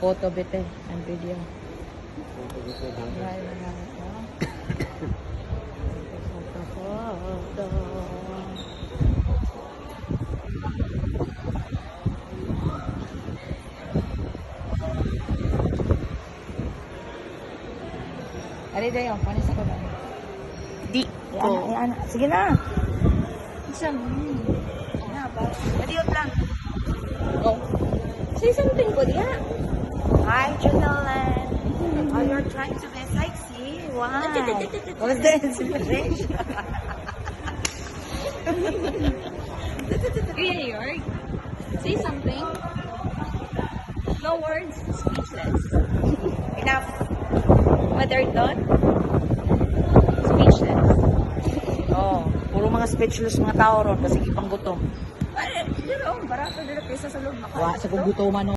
Photo bite and video. Photo. Ari dayo, panis ako ba? Di. Yan. Sige na. Isang. Na ba? Adiot lang. Oh. Say something ko diya. Hi, Junalan. Oh, you're trying to be sexy. Wow. What's the inspiration? Kuya York, say something. No words, speechless. Enough. Mother done? Speechless. Oh, puro mga speechless mga tao ron kasi ipang gutom. Ay, you know, barato nila kaysa sa loob. Wa sa kung gutoman